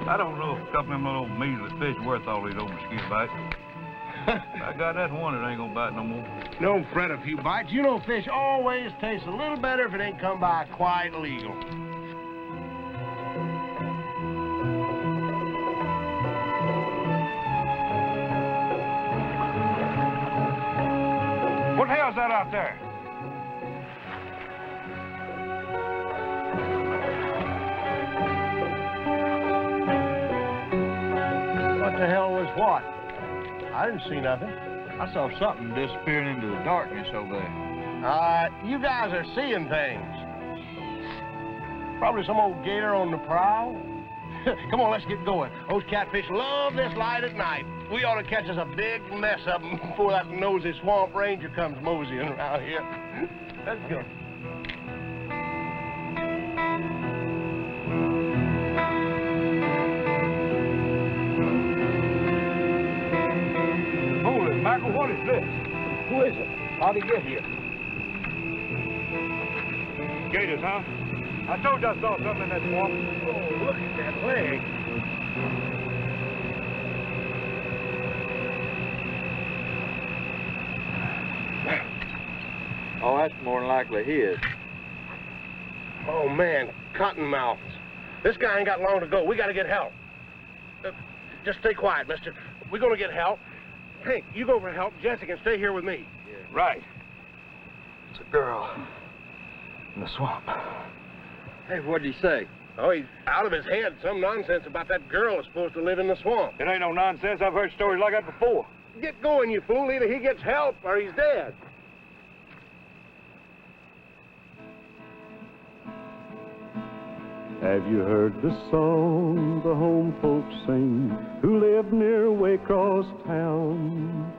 I don't know if a couple of them little measly fish worth all these old mosquito bites. I got that one that ain't gonna bite no more. Don't fret a few bites. You know fish always taste a little better if it ain't come by quite legal. What the hell's that out there? What the hell was what? I didn't see nothing. I saw something disappearing into the darkness over there. You guys are seeing things. Probably some old gator on the prowl. Come on, let's get going. Those catfish love this light at night. We ought to catch us a big mess of them before that nosy swamp ranger comes moseying around here. Let's go. Holy mackerel, what is this? Who is it? How'd he get here? Gators, huh? I told you I saw something in that swamp. Oh, look at that leg. Oh, that's more than likely his. Oh, man, cottonmouths. This guy ain't got long to go. We got to get help. Just stay quiet, mister. We're going to get help. Hank, you go for help. Jessica can stay here with me. Yeah, right. It's a girl in the swamp. Hey, what'd he say? Oh, he's out of his head. Some nonsense about that girl is supposed to live in the swamp. It ain't no nonsense. I've heard stories like that before. Get going, you fool. Either he gets help or he's dead. Have you heard the song the home folks sing who live near Waycross town?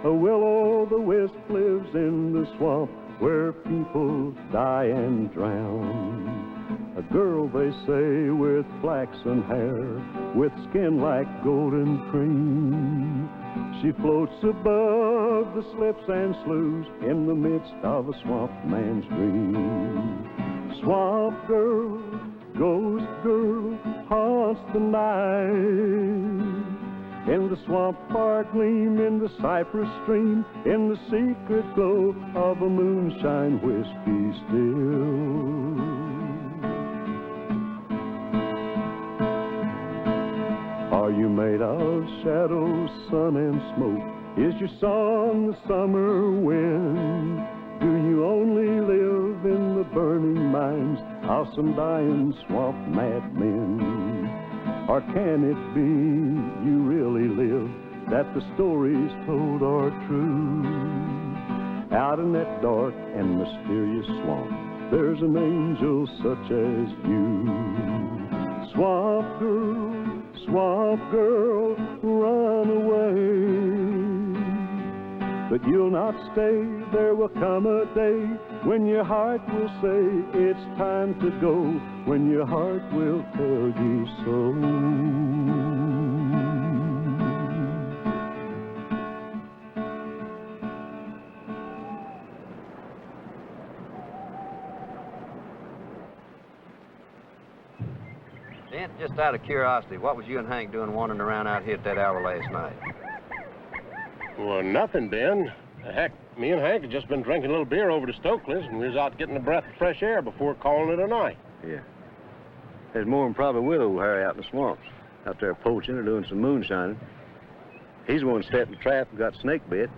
A will-o'-the-wisp lives in the swamp where people die and drown. A girl, they say, with flaxen hair, with skin like golden cream. She floats above the slips and sloughs in the midst of a swamp man's dream. Swamp girl, ghost girl, haunts the night. In the swamp fire gleam, in the cypress stream, in the secret glow of a moonshine whiskey still. Are you made of shadows, sun, and smoke? Is your song the summer wind? Do you only live in the burning mines of some dying swamp madmen? Or can it be you really live, that the stories told are true? Out in that dark and mysterious swamp, there's an angel such as you. Swamp girl, run away. But you'll not stay, there will come a day when your heart will say it's time to go, when your heart will tell you so. Just out of curiosity, what was you and Hank doing wandering around out here at that hour last night? Well, nothing, Ben. Heck, me and Hank had just been drinking a little beer over to Stokely's, and we was out getting a breath of fresh air before calling it a night. Yeah. There's more than probably with old Harry out in the swamps, out there poaching or doing some moonshining. He's the one that stepped in the trap and got snake bit.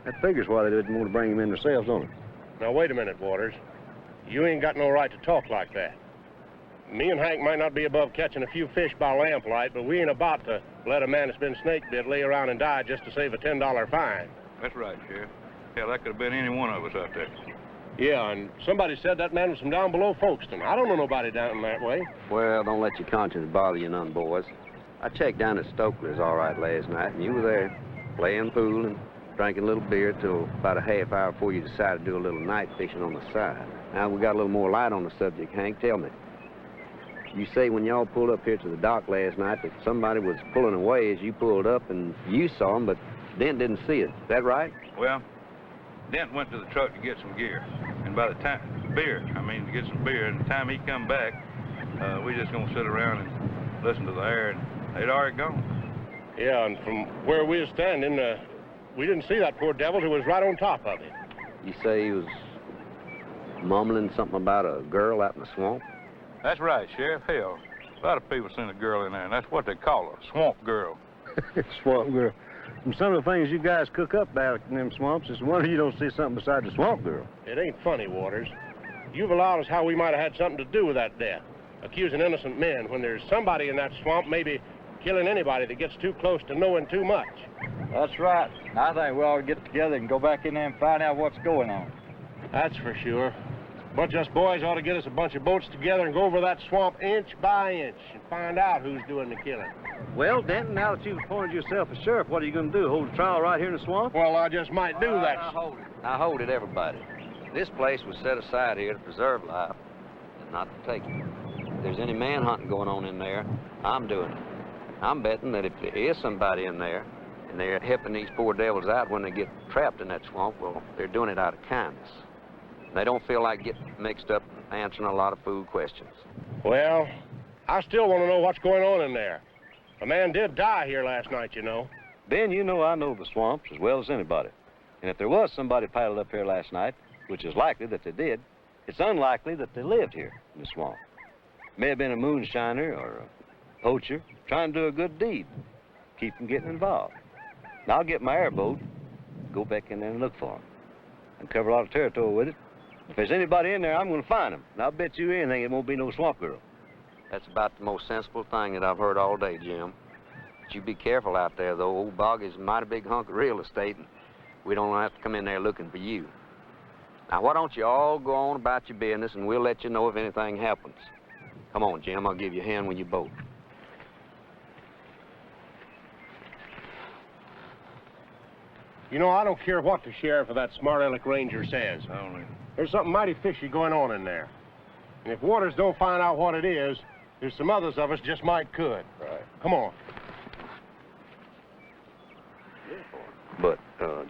That figures why they didn't want to bring him in themselves, don't it? Now, wait a minute, Waters. You ain't got no right to talk like that. Me and Hank might not be above catching a few fish by lamplight, but we ain't about to let a man that's been snake bit lay around and die just to save a $10 fine. That's right, Sheriff. Hell, that could have been any one of us out there. Yeah, and somebody said that man was from down below Folkestone. I don't know nobody down that way. Well, don't let your conscience bother you none, boys. I checked down at Stokely's all right last night, and you were there, playing pool and drinking a little beer till about a half hour before you decided to do a little night fishing on the side. Now, we got a little more light on the subject, Hank. Tell me. You say when y'all pulled up here to the dock last night that somebody was pulling away as you pulled up and you saw him, but Dent didn't see it. Is that right? Well, Dent went to the truck to get some gear. And by the time, to get some beer, and the time he come back, we just gonna sit around and listened to the air, and they'd already gone. Yeah, and from where we was standing, we didn't see that poor devil who was right on top of it. You say he was mumbling something about a girl out in the swamp? That's right, Sheriff. Hell, a lot of people seen a girl in there, and that's what they call her, swamp girl. Swamp girl. From some of the things you guys cook up back in them swamps, it's a wonder you don't see something besides the swamp girl. It ain't funny, Waters. You've allowed us how we might have had something to do with that death, accusing innocent men when there's somebody in that swamp maybe killing anybody that gets too close to knowing too much. That's right. I think we ought to get together and go back in there and find out what's going on. That's for sure. A bunch of us boys ought to get us a bunch of boats together and go over that swamp inch by inch and find out who's doing the killing. Well, Denton, now that you've appointed yourself a sheriff, what are you going to do? Hold a trial right here in the swamp? Well, I just might do that. Now hold it, everybody. This place was set aside here to preserve life and not to take it. If there's any manhunting going on in there, I'm doing it. I'm betting that if there is somebody in there and they're helping these poor devils out when they get trapped in that swamp, well, they're doing it out of kindness. They don't feel like getting mixed up and answering a lot of food questions. Well, I still want to know what's going on in there. A man did die here last night, you know. Ben, you know I know the swamps as well as anybody. And if there was somebody paddled up here last night, which is likely that they did, it's unlikely that they lived here in the swamp. May have been a moonshiner or a poacher trying to do a good deed, keep from getting involved. Now I'll get my airboat, go back in there and look for them, and cover a lot of territory with it. If there's anybody in there, I'm going to find them. And I'll bet you anything it won't be no swamp girl. That's about the most sensible thing that I've heard all day, Jim. But you be careful out there, though. Old Bog is a mighty big hunk of real estate, and we don't have to come in there looking for you. Now, why don't you all go on about your business, and we'll let you know if anything happens. Come on, Jim. I'll give you a hand when you boat. You know, I don't care what the sheriff or that smart-aleck ranger says. I don't know. There's something mighty fishy going on in there. And if Waters don't find out what it is, there's some others of us just might could. Right. Come on. But,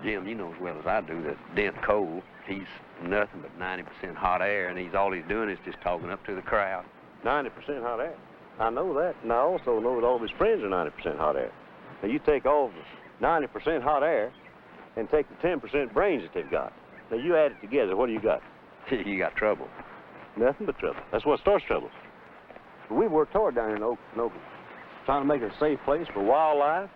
Jim, you know as well as I do that Dent Cole, he's nothing but 90% hot air, and all he's doing is just talking up to the crowd. 90% hot air. I know that, and I also know that all of his friends are 90% hot air. Now, you take all the 90% hot air and take the 10% brains that they've got. Now, you add it together, what do you got? You got trouble. Nothing but trouble. That's what starts trouble. But we've worked hard down here in Oakland, trying to make it a safe place for wildlife,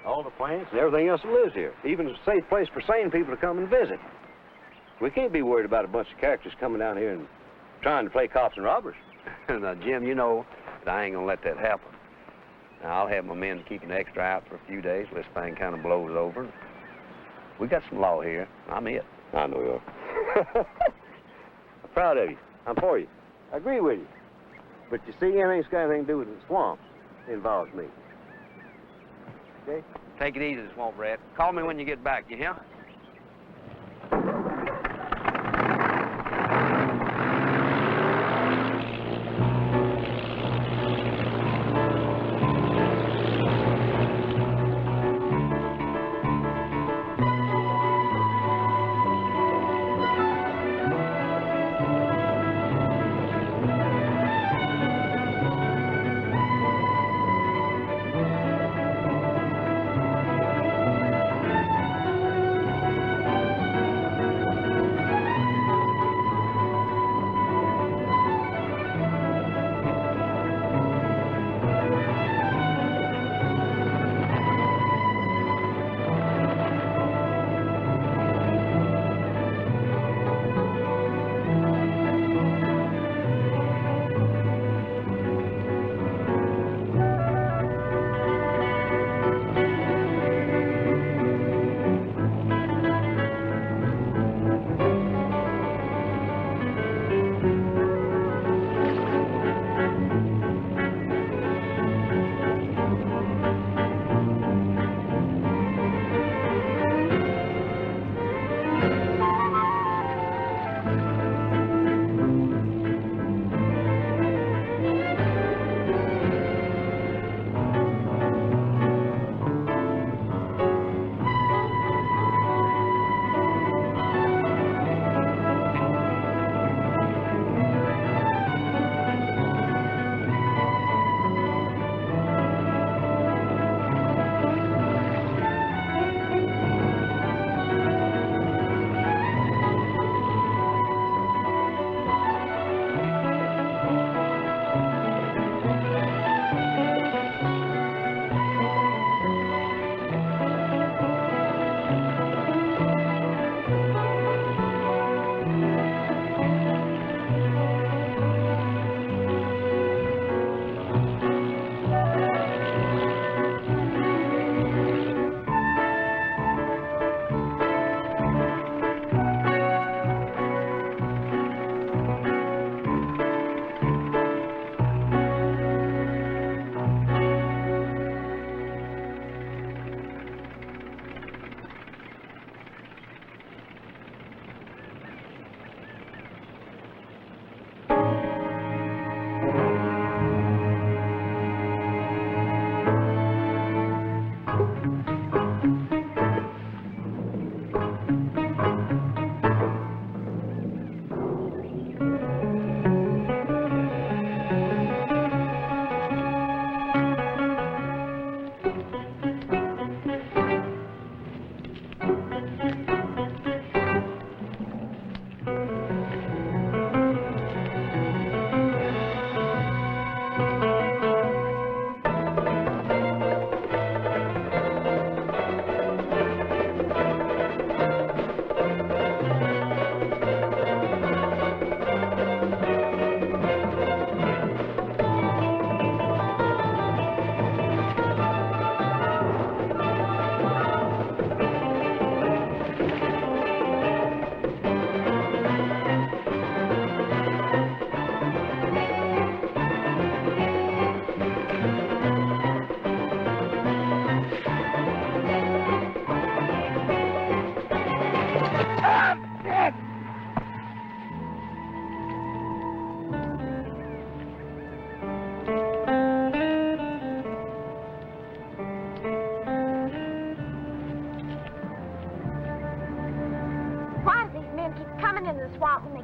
all the plants, and everything else that lives here. Even a safe place for sane people to come and visit. We can't be worried about a bunch of characters coming down here and trying to play cops and robbers. Now, Jim, you know that I ain't gonna let that happen. Now, I'll have my men keep an extra out for a few days till this thing kind of blows over. We got some law here. I'm it. I know you are. I'm proud of you. I'm for you. I agree with you. But you see, anything's got anything to do with the swamps involves me. Okay? Take it easy, Swamp Rat. Call me when you get back, you hear?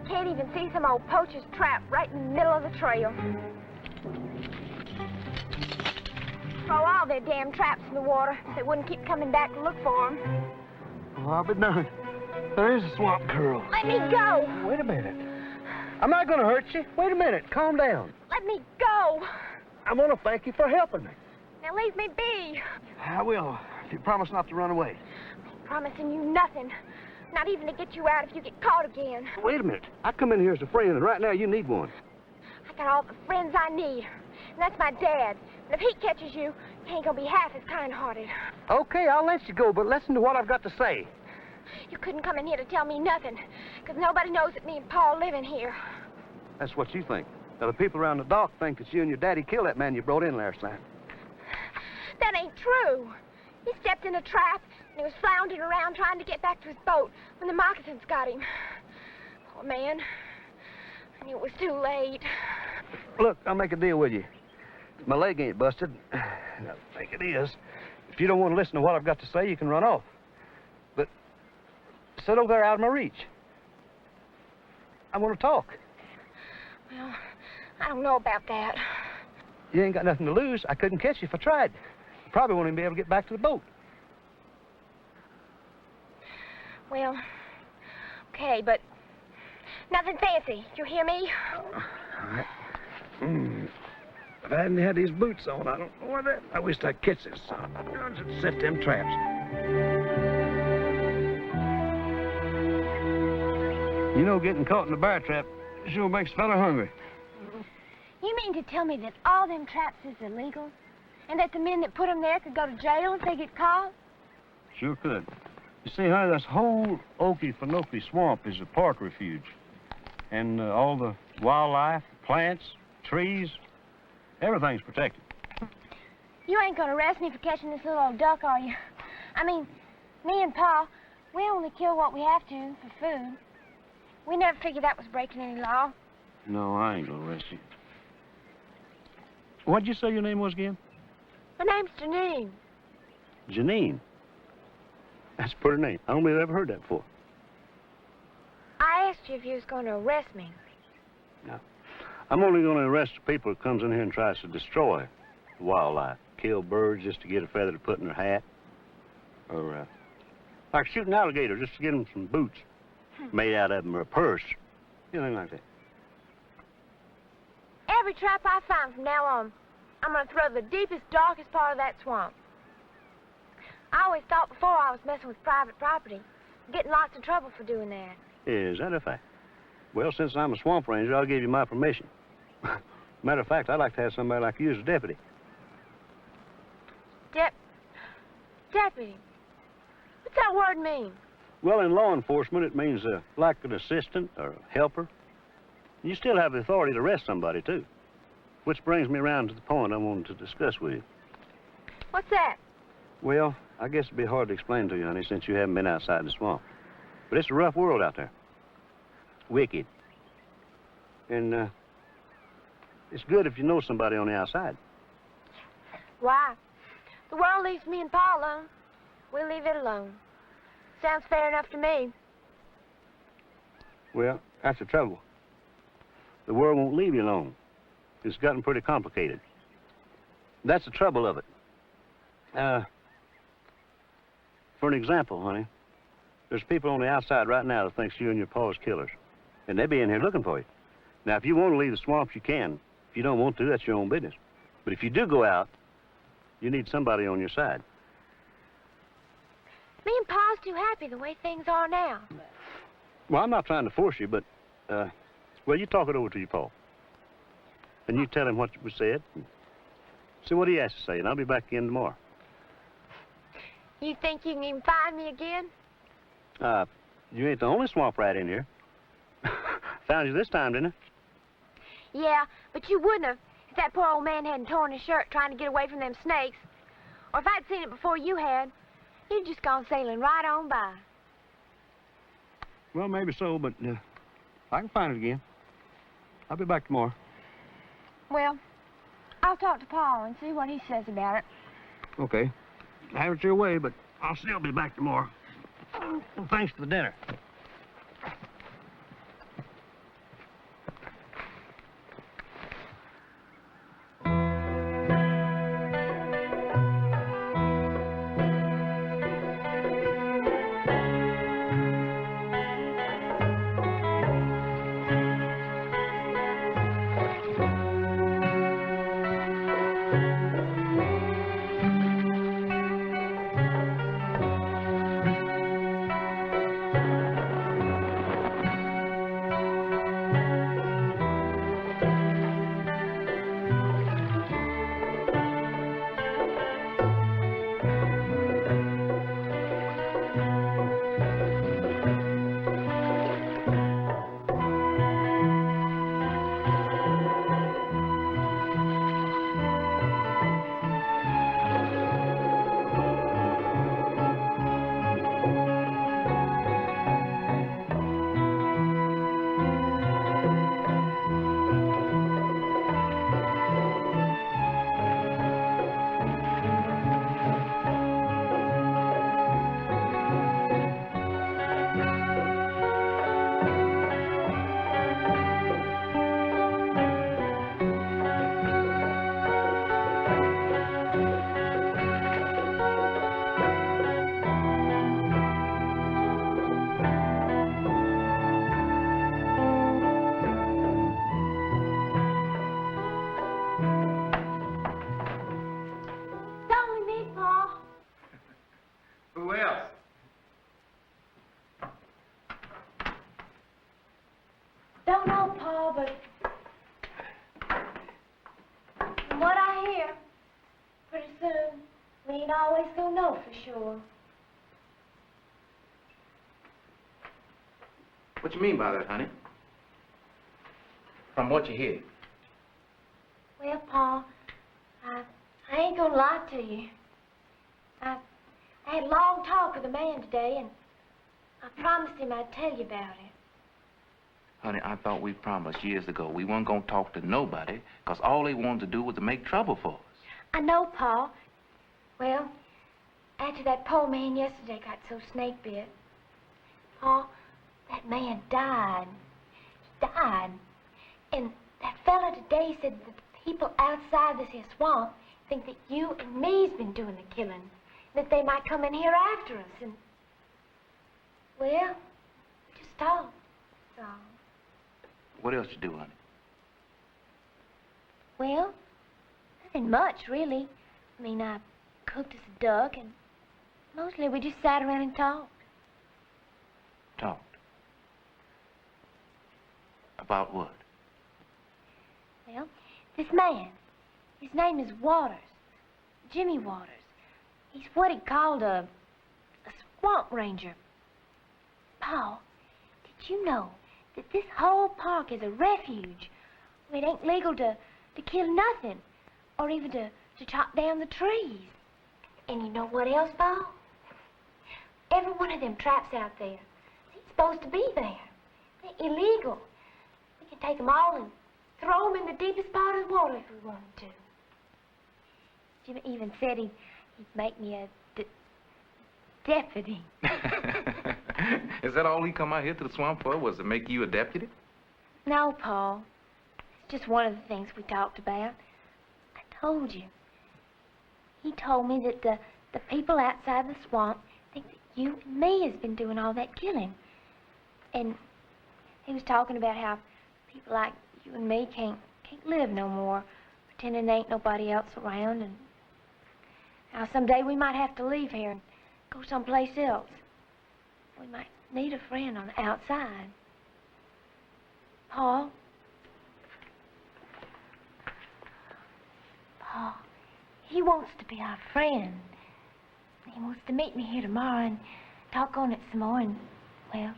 Can't even see some old poacher's trap right in the middle of the trail. Throw all their damn traps in the water. They wouldn't keep coming back to look for them. Well, I'll be darned. There is a swamp girl. Let me go. Wait a minute. I'm not going to hurt you. Wait a minute. Calm down. Let me go. I want to thank you for helping me. Now leave me be. I will, if you promise not to run away. I'm promising you nothing. Not even to get you out if you get caught again. Wait a minute. I come in here as a friend, and right now you need one. I got all the friends I need. And that's my dad. And if he catches you, he ain't gonna be half as kind-hearted. Okay, I'll let you go, but listen to what I've got to say. You couldn't come in here to tell me nothing, because nobody knows that me and Paul live in here. That's what you think. Now, the people around the dock think that you and your daddy killed that man you brought in last night. That ain't true. He stepped in a trap, and he was floundering around trying to get back to his boat when the moccasins got him. Poor man. I knew it was too late. Look, I'll make a deal with you. My leg ain't busted. I think it is. If you don't want to listen to what I've got to say, you can run off. But sit over there out of my reach. I want to talk. Well, I don't know about that. You ain't got nothing to lose. I couldn't catch you if I tried. You probably won't even be able to get back to the boat. Well, okay, but nothing fancy. You hear me? All right. If I hadn't had these boots on, I don't know where that... I wish I'd catch this son. I'll just set them traps. You know, getting caught in a bear trap sure makes a fella hungry. You mean to tell me that all them traps is illegal? And that the men that put them there could go to jail if they get caught? Sure could. You see, honey, this whole Okefenokee swamp is a park refuge. And all the wildlife, plants, trees, everything's protected. You ain't gonna arrest me for catching this little old duck, are you? I mean, me and Pa, we only kill what we have to for food. We never figured that was breaking any law. No, I ain't gonna arrest you. What'd you say your name was again? My name's Janeen. Janeen? That's a pretty name. I don't believe I've ever heard that before. I asked you if you was gonna arrest me. No. I'm only going to arrest the people who comes in here and tries to destroy the wildlife. Kill birds just to get a feather to put in their hat. Or, like shoot an alligator just to get them some boots made out of them, or a purse. Anything like that. Every trap I find from now on, I'm gonna throw the deepest, darkest part of that swamp. I always thought before I was messing with private property, getting lots of trouble for doing that. Is that a fact? Well, since I'm a swamp ranger, I'll give you my permission. Matter of fact, I'd like to have somebody like you as a deputy. Deputy? What's that word mean? Well, in law enforcement, it means like an assistant or a helper. You still have the authority to arrest somebody, too. Which brings me around to the point I wanted to discuss with you. What's that? Well, I guess it'd be hard to explain to you, honey, since you haven't been outside the swamp. But it's a rough world out there. Wicked. And, it's good if you know somebody on the outside. Why? The world leaves me and Pa alone. We'll leave it alone. Sounds fair enough to me. Well, that's the trouble. The world won't leave you alone. It's gotten pretty complicated. That's the trouble of it. For an example, honey, there's people on the outside right now that thinks you and your pa's killers. And they'll be in here looking for you. Now, if you want to leave the swamps, you can. If you don't want to, that's your own business. But if you do go out, you need somebody on your side. Me and Pa's too happy the way things are now. Well, I'm not trying to force you, but, well, you talk it over to your pa. And you tell him what was said. See what he has to say, and I'll be back again tomorrow. You think you can even find me again? You ain't the only swamp rat in here. Found you this time, didn't I? Yeah, but you wouldn't have if that poor old man hadn't torn his shirt trying to get away from them snakes. Or if I'd seen it before you had, you'd just gone sailing right on by. Well, maybe so, but I can find it again. I'll be back tomorrow. Well, I'll talk to Pa and see what he says about it. Okay. Have it your way, but I'll still be back tomorrow. Well, thanks for the dinner. Don't know, Pa, but from what I hear, pretty soon we ain't always gonna know for sure. What you mean by that, honey? From what you hear? Well, Pa, I ain't gonna lie to you. I had a long talk with a man today, and I promised him I'd tell you about it. Honey, I thought we promised years ago we weren't going to talk to nobody, because all they wanted to do was to make trouble for us. I know, Pa. Well, after that poor man yesterday got so snake bit, Pa, that man died. He died. And that fella today said that the people outside this here swamp think that you and me's been doing the killing, that they might come in here after us, and, well, just talk, that's all. What else you do, honey? Well, nothing much, really. I mean, I cooked us a duck, and mostly we just sat around and talked. Talked? About what? Well, this man, his name is Waters, Jimmy Waters. He's what he called a swamp ranger. Pa, did you know that this whole park is a refuge? It ain't legal to kill nothing, or even to chop down the trees. And you know what else, Pa? Every one of them traps out there ain't supposed to be there. They're illegal. We can take them all and throw them in the deepest part of the water if we wanted to. Jimmy even said he'd make me a deputy. Is that all he come out here to the swamp for, was to make you a deputy? No, Pa. It's just one of the things we talked about. I told you. he told me that the people outside the swamp think that you and me has been doing all that killing. And he was talking about how people like you and me can't live no more, pretending there ain't nobody else around, and how someday we might have to leave here and go someplace else. We might need a friend on the outside. Paul? Paul, he wants to be our friend. He wants to meet me here tomorrow and talk on it some more, and, well,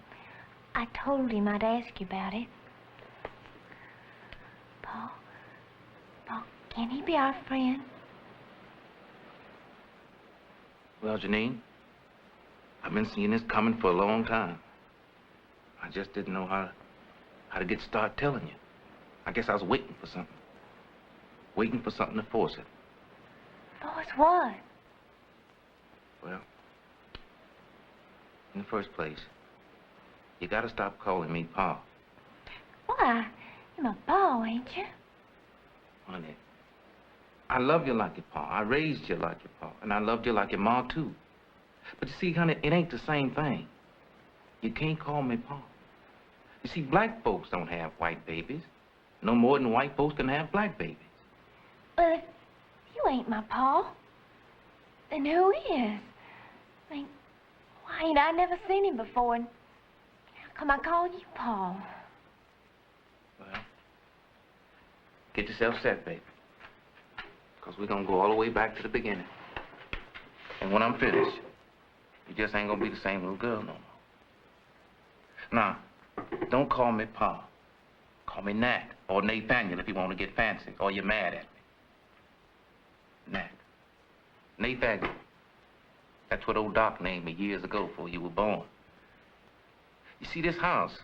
I told him I'd ask you about it. Paul, can he be our friend? Well, Janeen, I've been seeing this coming for a long time. I just didn't know how to get started telling you. I guess I was waiting for something. Waiting for something to force it. Force what? Well, in the first place, you gotta stop calling me Pa. Why? You're my Pa, ain't you? Honey, I love you like your Pa. I raised you like your Pa. And I loved you like your Ma, too. But you see, honey, it ain't the same thing. You can't call me Pa. You see, black folks don't have white babies. No more than white folks can have black babies. Well, if you ain't my Pa, then who is? I mean, why ain't I never seen him before, and how come I call you Pa? Well, get yourself set, baby. Because we're going to go all the way back to the beginning. And when I'm finished, you just ain't going to be the same little girl no more. Now, don't call me Pa. Call me Nat, or Nathaniel if you want to get fancy, or you're mad at me. Nat. Nathaniel. That's what old Doc named me years ago before you were born. You see, this house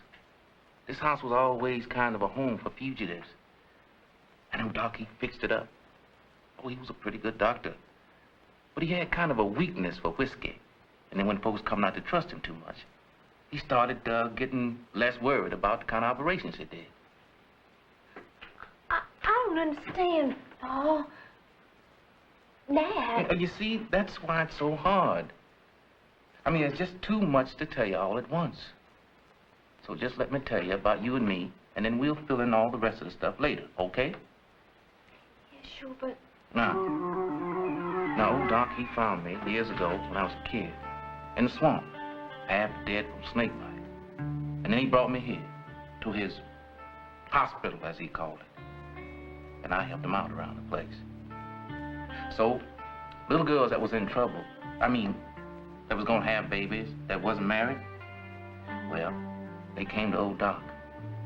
was always kind of a home for fugitives. And old Doc, he fixed it up. Oh, he was a pretty good doctor. But he had kind of a weakness for whiskey. And then when folks come not to trust him too much, he started getting less worried about the kind of operations he did. I don't understand, Paul. Nat. You see, that's why it's so hard. I mean, it's just too much to tell you all at once. So just let me tell you about you and me, and then we'll fill in all the rest of the stuff later, okay? Yeah, sure, but... Now, old Doc, he found me years ago when I was a kid in the swamp, half dead from snake bite. And then he brought me here to his hospital, as he called it. And I helped him out around the place. So, little girls that was in trouble, I mean, that was gonna have babies, that wasn't married, well, they came to old Doc,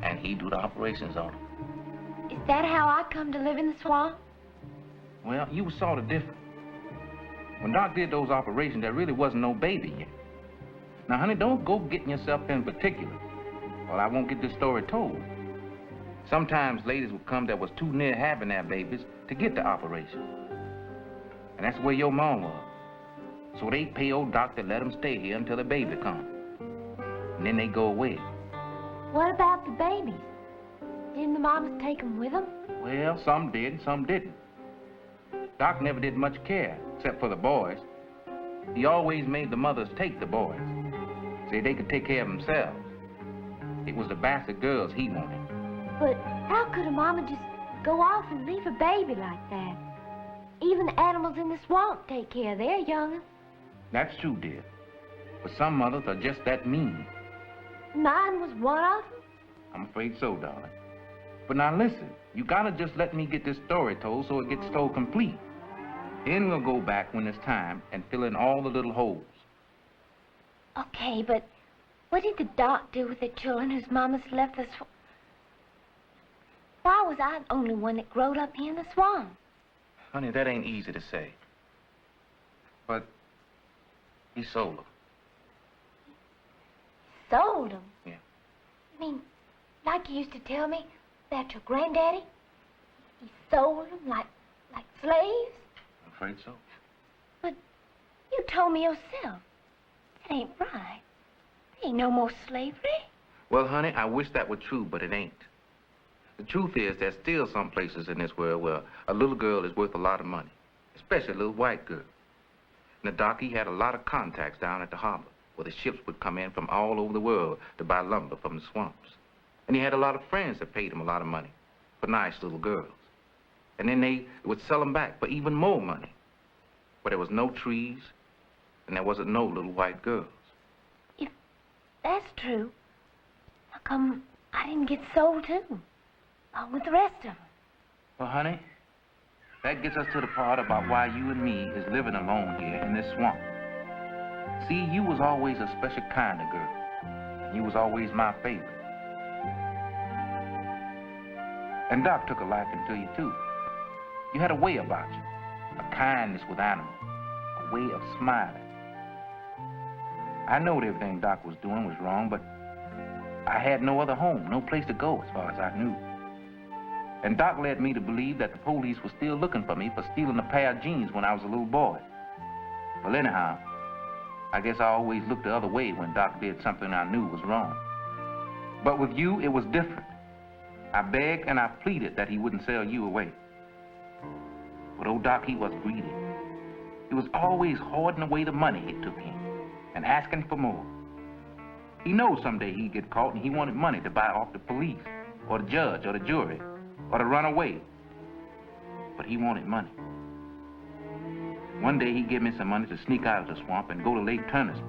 and he do the operations on them. Is that how I come to live in the swamp? Well, you was sort of different. When Doc did those operations, there really wasn't no baby yet. Now, honey, don't go getting yourself in particular, or I won't get this story told. Sometimes ladies would come that was too near having their babies to get the operation. And that's where your mom was. So they pay old Doc to let them stay here until the baby comes. And then they go away. What about the babies? Didn't the mamas take them with them? Well, some did and some didn't. Doc never did much care, except for the boys. He always made the mothers take the boys, so they could take care of themselves. It was the bastard girls he wanted. But how could a mama just go off and leave a baby like that? Even the animals in the swamp take care of their young. That's true, dear. But some mothers are just that mean. Mine was one of them. I'm afraid so, darling. But now listen, you gotta just let me get this story told so it gets told complete. Then we'll go back when it's time and fill in all the little holes. Okay, but what did the Doc do with the children whose mamas left the swamp? Why was I the only one that growed up here in the swamp? Honey, that ain't easy to say. But he sold them. Sold them? Yeah. You mean, like you used to tell me about your granddaddy? He sold them like slaves? I'm afraid so. But you told me yourself. That ain't right. There ain't no more slavery. Well, honey, I wish that were true, but it ain't. The truth is, there's still some places in this world where a little girl is worth a lot of money, especially a little white girl. And the doc, he had a lot of contacts down at the harbor, where the ships would come in from all over the world to buy lumber from the swamps. And he had a lot of friends that paid him a lot of money for nice little girls. And then they would sell them back for even more money. But there was no trees, and there wasn't no little white girls. If that's true, how come I didn't get sold too, along with the rest of them? Well, honey, that gets us to the part about why you and me is living alone here in this swamp. See, you was always a special kind of girl, and you was always my favorite. And Doc took a liking to you, too. You had a way about you, a kindness with animals, a way of smiling. I knowed everything Doc was doing was wrong, but I had no other home, no place to go as far as I knew. And Doc led me to believe that the police were still looking for me for stealing a pair of jeans when I was a little boy. Well, anyhow, I guess I always looked the other way when Doc did something I knew was wrong. But with you, it was different. I begged and I pleaded that he wouldn't sell you away. But old Doc, he was greedy. He was always hoarding away the money it took him and asking for more. He knows someday he'd get caught and he wanted money to buy off the police or the judge or the jury or to run away. But he wanted money. One day he gave me some money to sneak out of the swamp and go to Lake Turner's.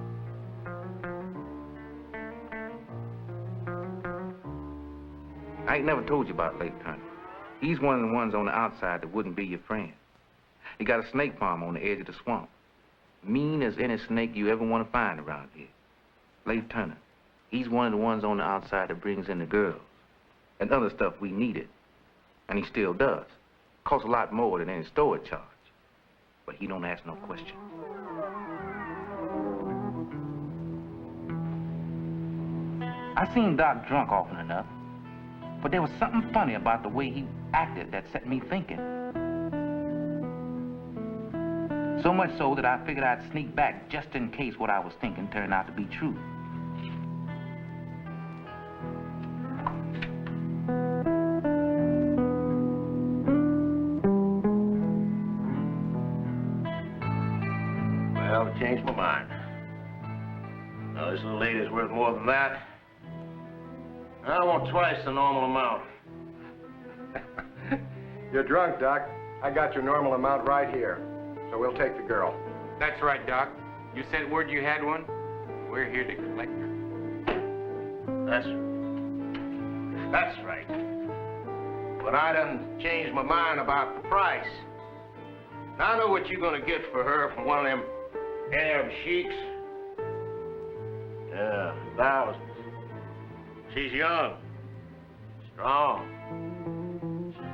I ain't never told you about Lake Turner. He's one of the ones on the outside that wouldn't be your friend. He got a snake farm on the edge of the swamp. Mean as any snake you ever want to find around here. Lake Turner. He's one of the ones on the outside that brings in the girls and other stuff we needed. And he still does. Costs a lot more than any storage charge. But he don't ask no questions. I seen Doc drunk often enough. But there was something funny about the way he acted that set me thinking. So much so that I figured I'd sneak back just in case what I was thinking turned out to be true. Well, I changed my mind. Now, this little lady's worth more than that. I want twice the normal amount. You're drunk, Doc. I got your normal amount right here. So we'll take the girl. That's right, Doc. You sent word you had one. We're here to collect her. That's right. But I done changed my mind about the price. I know what you're gonna get for her from one of them Arab sheiks. Yeah, thousands. She's young, strong,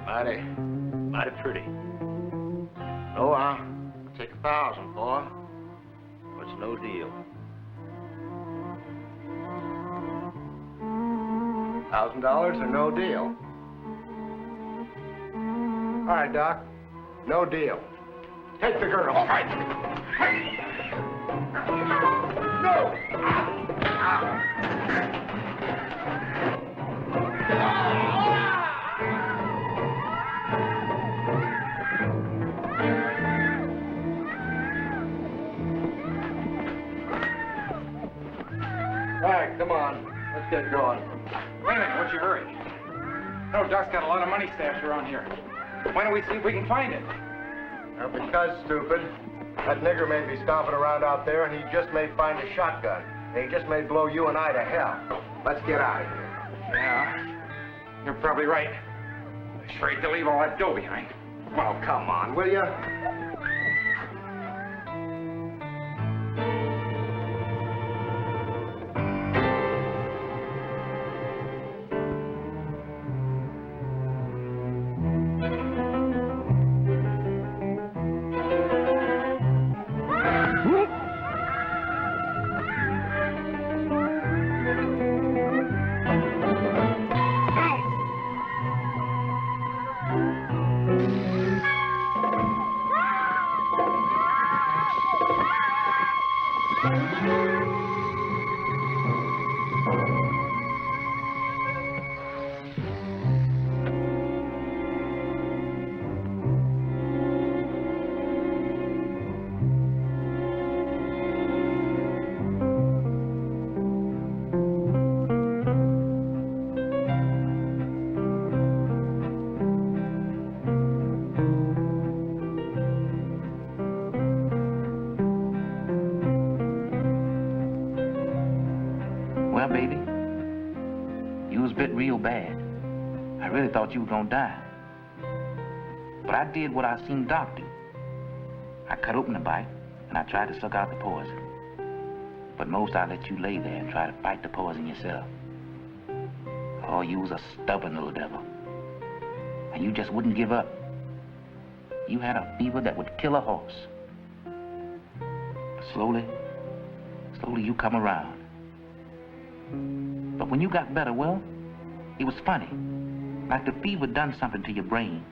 mighty pretty. Oh, I'll take 1,000 for her, but it's no deal. $1,000 or no deal? All right, Doc. No deal. Take the girl. All right. No! All right, come on. Let's get going. Wait a minute, what's your hurry? No, Doc's got a lot of money stashed around here. Why don't we see if we can find it? Because, stupid, that nigger may be stomping around out there, and he just may find a shotgun. And he just may blow you and I to hell. Let's get out of here. Yeah, you're probably right. I sure hate to leave all that dough behind. Well, come on, will you? baby. You was bit real bad. I really thought you were gonna die. But I did what I seen Doc do. I cut open the bite, and I tried to suck out the poison. But most I let you lay there and try to fight the poison yourself. Oh, you was a stubborn little devil. And you just wouldn't give up. You had a fever that would kill a horse. But slowly you come around. But when you got better, well, it was funny. Like the fever done something to your brain.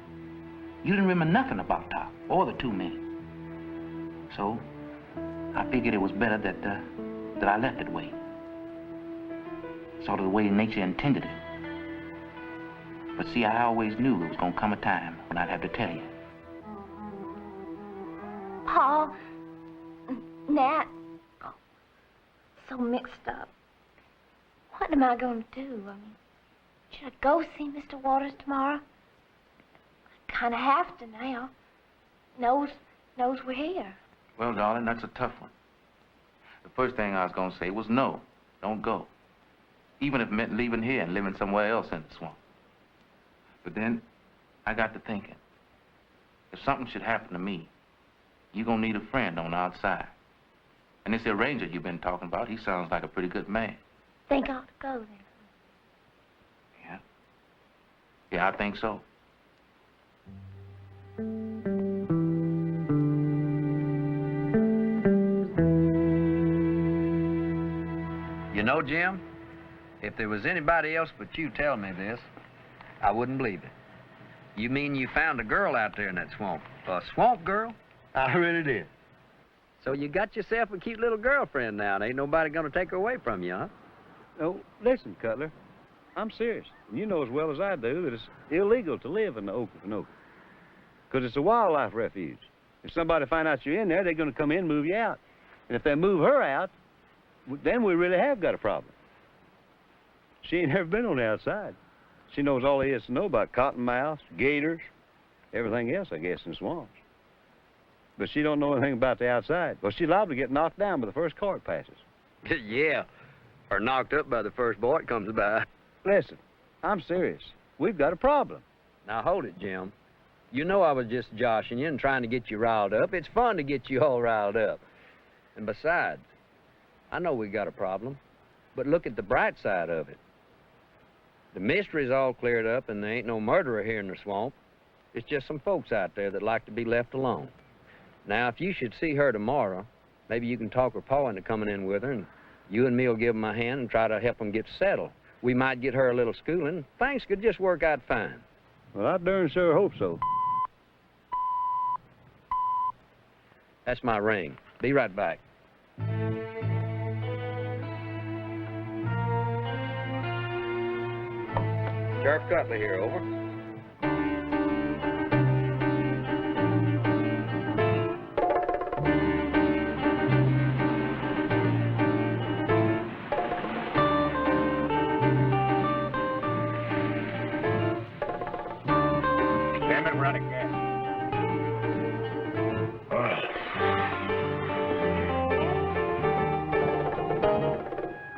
You didn't remember nothing about Doc or the two men. So, I figured it was better that I left it way. Sort of the way nature intended it. But see, I always knew there was gonna come a time when I'd have to tell you. Paul, Nat, oh, so mixed up. What am I going to do? I mean, should I go see Mr. Waters tomorrow? I kind of have to now. Knows we're here. Well, darling, that's a tough one. The first thing I was gonna say was no, don't go. Even if it meant leaving here and living somewhere else in the swamp. But then, I got to thinking, if something should happen to me, you're gonna need a friend on the outside. And this arranger you've been talking about, he sounds like a pretty good man. Think I ought to go then? Yeah. Yeah, I think so. You know, Jim, if there was anybody else but you telling me this, I wouldn't believe it. You mean you found a girl out there in that swamp? A swamp girl? I really did. So you got yourself a cute little girlfriend now, and ain't nobody gonna take her away from you, huh? No, listen, Cutler. I'm serious. And you know as well as I do that it's illegal to live in the Okefenokee. Because it's a wildlife refuge. If somebody find out you're in there, they're going to come in and move you out. And if they move her out, then we really have got a problem. She ain't never been on the outside. She knows all there is to know about cottonmouths, gators, everything else, I guess, in swamps. But she don't know anything about the outside. Well, she's liable to get knocked down by the first car it passes. Yeah, or knocked up by the first boy it comes by. Listen, I'm serious. We've got a problem. Now, hold it, Jim. You know I was just joshing you and trying to get you riled up. It's fun to get you all riled up. And besides, I know we got a problem, but look at the bright side of it. The mystery's all cleared up and there ain't no murderer here in the swamp. It's just some folks out there that like to be left alone. Now, if you should see her tomorrow, maybe you can talk her pa into coming in with her, and you and me will give them a hand and try to help them get settled. We might get her a little schooling. Things could just work out fine. Well, I darn sure hope so. That's my ring. Be right back. Sheriff Cutler here, over. Damn it, we're out of gas.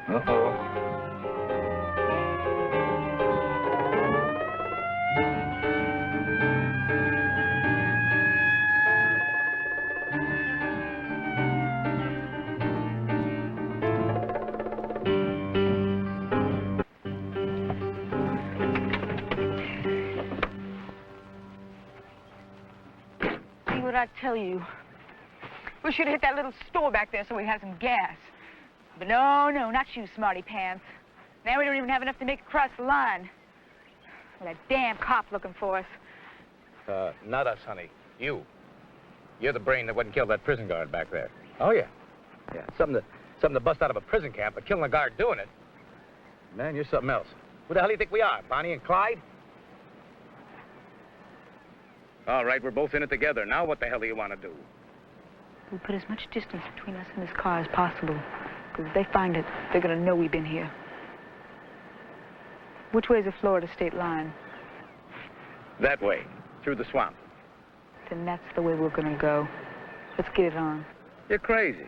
Uh-oh. See what I tell you. We should have hit that little store back there so we had some gas. But no, not you, smarty pants. Now we don't even have enough to make it across the line. Well, that damn cop looking for us. Not us, honey. You. You're the brain that wouldn't kill that prison guard back there. Oh, yeah. Yeah, something to bust out of a prison camp, but killing a guard doing it. Man, you're something else. Who the hell do you think we are, Bonnie and Clyde? All right, we're both in it together. Now what the hell do you want to do? We'll put as much distance between us and this car as possible. Because if they find it, they're going to know we've been here. Which way is the Florida state line? That way, through the swamp. Then that's the way we're going to go. Let's get it on. You're crazy.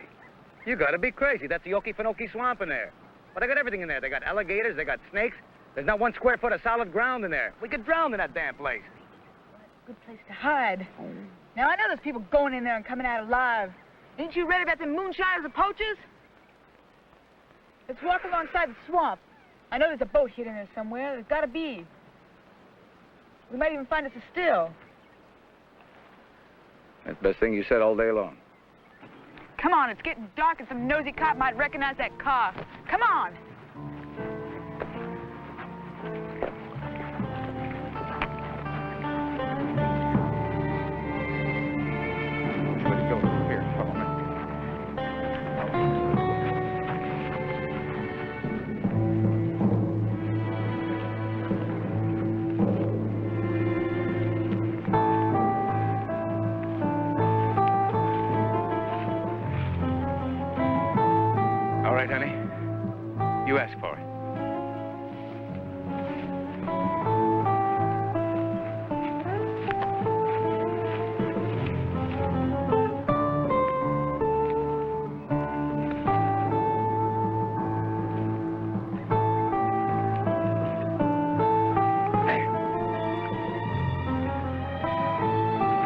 You gotta be crazy. That's the Okefenokee swamp in there. Well, they got everything in there. They got alligators, they got snakes. There's not 1 square foot of solid ground in there. We could drown in that damn place. Good place to hide. Now, I know there's people going in there and coming out alive. Ain't you read about the moonshiners and poachers? Let's walk alongside the swamp. I know there's a boat hidden there somewhere. There's got to be. We might even find us a still. That's the best thing you said all day long. Come on, it's getting dark and some nosy cop might recognize that car. Come on. All right, honey. You ask for it.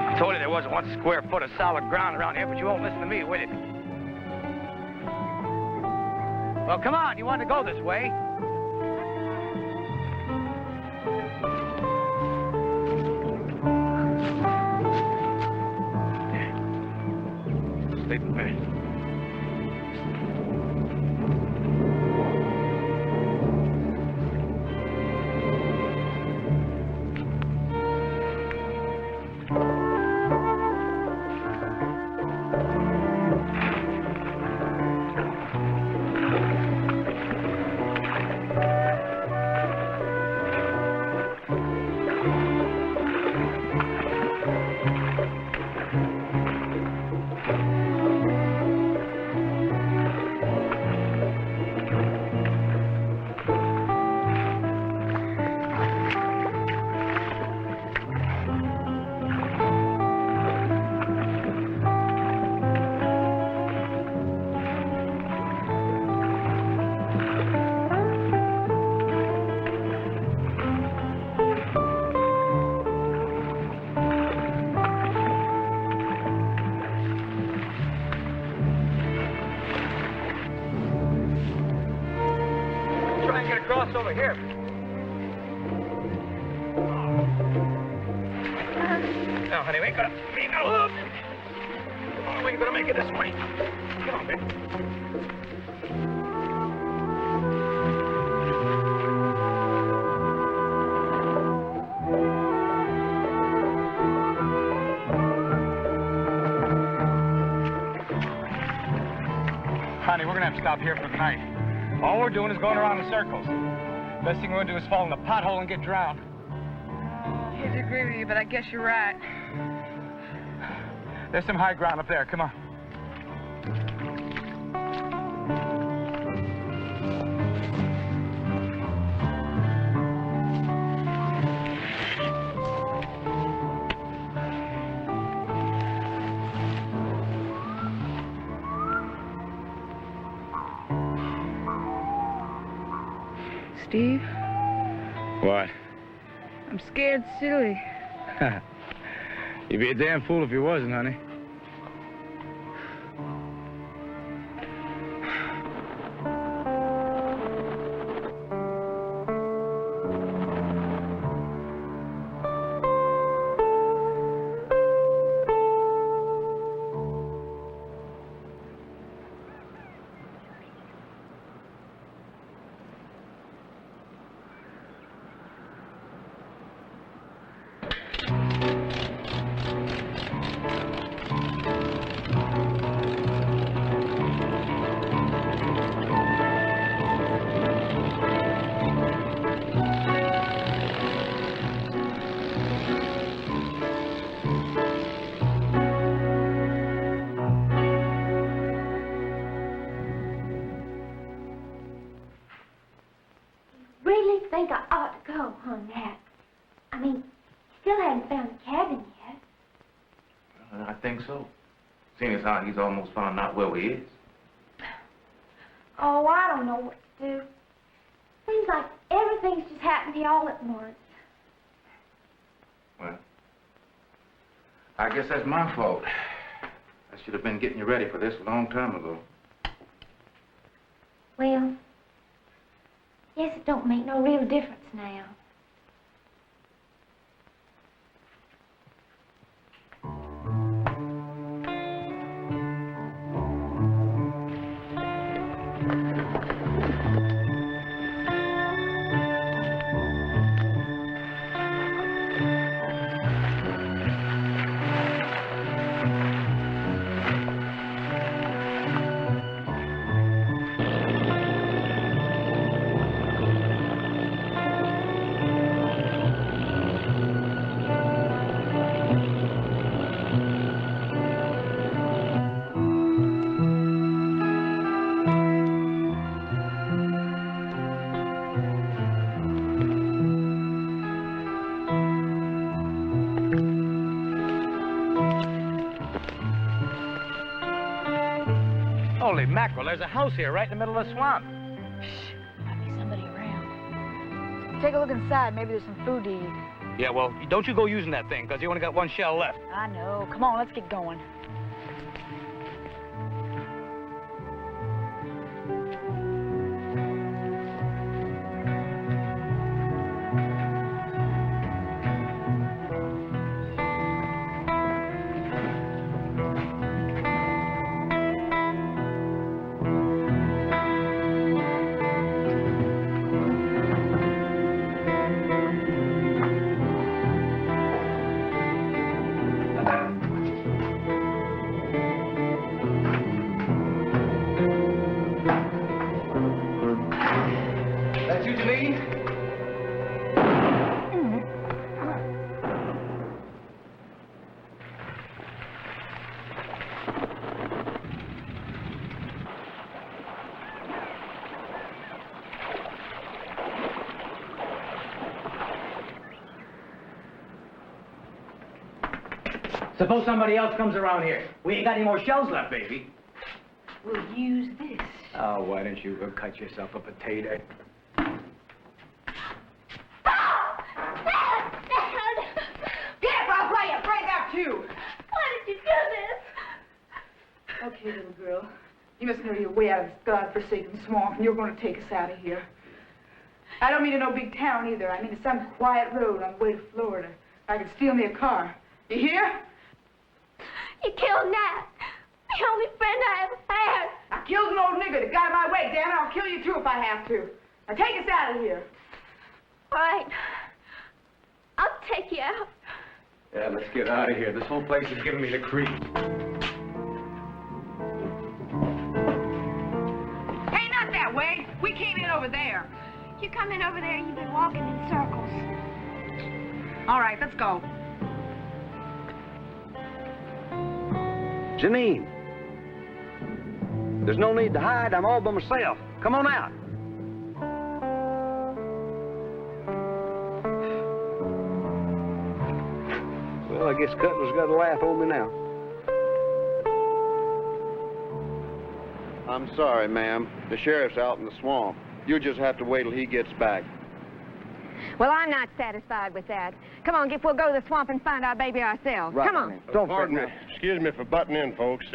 I told you there wasn't 1 square foot of solid ground around here, but you won't listen to me, will you? Well, come on. You want to go this way? Sleep in bed. Cross over here. Now, honey, we ain't gonna move. Come on, we ain't gonna make it this way. Come on, baby. Honey, we're gonna have to stop here for the night. All we're doing is going around in circles. Best thing we're gonna do is fall in the pothole and get drowned. I hate to agree with you, but I guess you're right. There's some high ground up there. Come on. Steve? What? I'm scared silly. You'd be a damn fool if you wasn't, honey. think I ought to go, huh, Nat? I mean, you still haven't found the cabin yet. I think so. Seeing as how he's almost found out where we is. Oh, I don't know. Stu. Seems like everything's just happened to you all at once. Well, I guess that's my fault. I should have been getting you ready for this a long time ago. Well, yes, it don't make no real difference now. Holy mackerel, there's a house here right in the middle of the swamp. Shh, might be somebody around. Take a look inside. Maybe there's some food to eat. Yeah, well, don't you go using that thing, because you only got one shell left. I know. Come on, let's get going. That's you, Janeen? Suppose somebody else comes around here. We ain't got any more shells left, baby. We'll use this. Oh, why don't you go cut yourself a potato? Dad! Get up, I'll play you. Break out, too. Why did you do this? Okay, little girl. You must know your way out of this godforsaken swamp, and you're going to take us out of here. I don't mean to no big town, either. I mean to some quiet road on the way to Florida. I could steal me a car. You hear? You killed Nat. The only friend I ever had. I killed an old nigger that got in my way. Damn it, I'll kill you, too, if I have to. Now, take us out of here. All right. I'll take you out. Yeah, let's get out of here. This whole place is giving me the creeps. Hey, not that way. We came in over there. You come in over there, you've been walking in circles. All right, let's go. Janeen, there's no need to hide. I'm all by myself. Come on out. Well, I guess Cutler's got a laugh on me now. I'm sorry, ma'am. The sheriff's out in the swamp. You'll just have to wait till he gets back. Well, I'm not satisfied with that. Come on, Giff, we'll go to the swamp and find our baby ourselves. Right, Come on. Don't Pardon me. fret now. Excuse me for butting in, folks,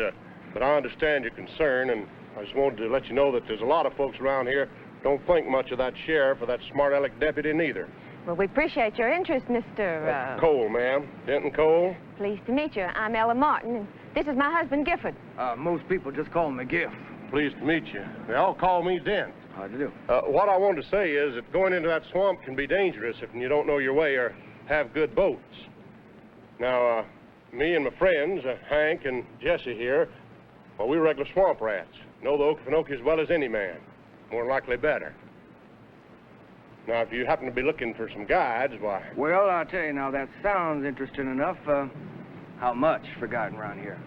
but I understand your concern, and I just wanted to let you know that there's a lot of folks around here don't think much of that sheriff or that smart-aleck deputy neither. Well, we appreciate your interest, Mr. Cole, ma'am. Denton Cole. Pleased to meet you. I'm Ella Martin, and this is my husband, Gifford. Most people just call him a gift. Pleased to meet you. They all call me Dent. How'd you do? What I wanted to say is that going into that swamp can be dangerous if you don't know your way or have good boats. Now, me and my friends, Hank and Jesse here, well, we're regular swamp rats. Know the Okefenokee as well as any man. More than likely better. Now, if you happen to be looking for some guides, why... Well, I'll tell you now, that sounds interesting enough. How much for guiding around here?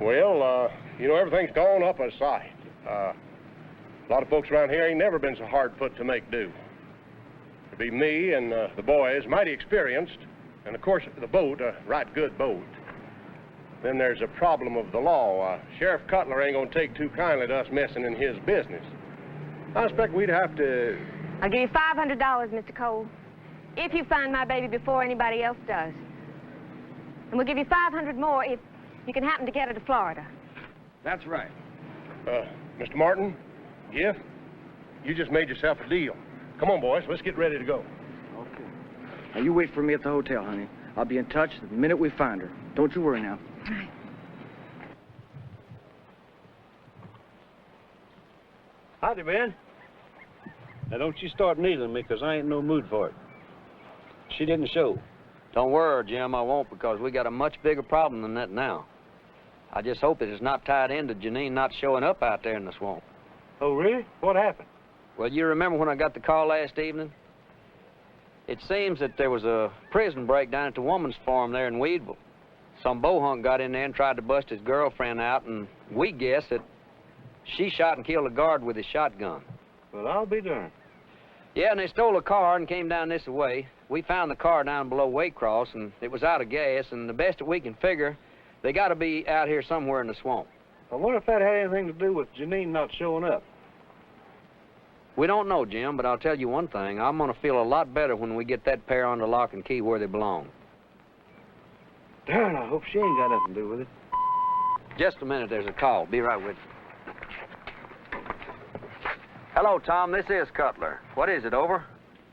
Well, you know, everything's gone up a sight. A lot of folks around here ain't never been so hard put to make do. It'd be me and the boys, mighty experienced, and of course the boat, a right good boat. Then there's a problem of the law. Sheriff Cutler ain't gonna take too kindly to us messing in his business. I expect we'd have to... I'll give you $500, Mr. Cole, if you find my baby before anybody else does. And we'll give you $500 more if you can happen to get her to Florida. That's right. Mr. Martin, Giff, you just made yourself a deal. Come on, boys, let's get ready to go. Okay. Now, you wait for me at the hotel, honey. I'll be in touch the minute we find her. Don't you worry now. All right. Howdy, Ben. Now, don't you start needling me, because I ain't in no mood for it. She didn't show. Don't worry, Jim, I won't, because we got a much bigger problem than that now. I just hope it is not tied into Janeen not showing up out there in the swamp. Oh, really? What happened? Well, you remember when I got the call last evening? It seems that there was a prison break down at the woman's farm there in Weedville. Some bohunk got in there and tried to bust his girlfriend out, and we guess that she shot and killed a guard with his shotgun. Well, I'll be darned. Yeah, and they stole a car and came down this way. We found the car down below Waycross, and it was out of gas, and the best that we can figure, they got to be out here somewhere in the swamp. I wonder if that had anything to do with Janeen not showing up. We don't know, Jim, but I'll tell you one thing. I'm going to feel a lot better when we get that pair under lock and key where they belong. Darn, I hope she ain't got nothing to do with it. Just a minute, there's a call. Be right with you. Hello, Tom. This is Cutler. What is it, over?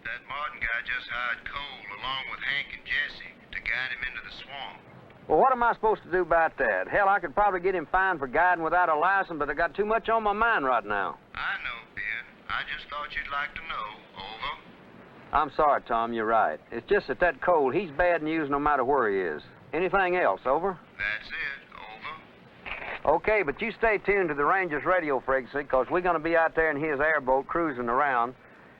That Martin guy just hired Cole along with Hank and Jesse to guide him into the swamp. Well, what am I supposed to do about that? Hell, I could probably get him fined for guiding without a license, but I got too much on my mind right now. I know, Ben. I just thought you'd like to know. Over. I'm sorry, Tom. You're right. It's just that Cole, he's bad news no matter where he is. Anything else, over? That's it. Over. Okay, but you stay tuned to the Ranger's radio frequency, because we're going to be out there in his airboat cruising around.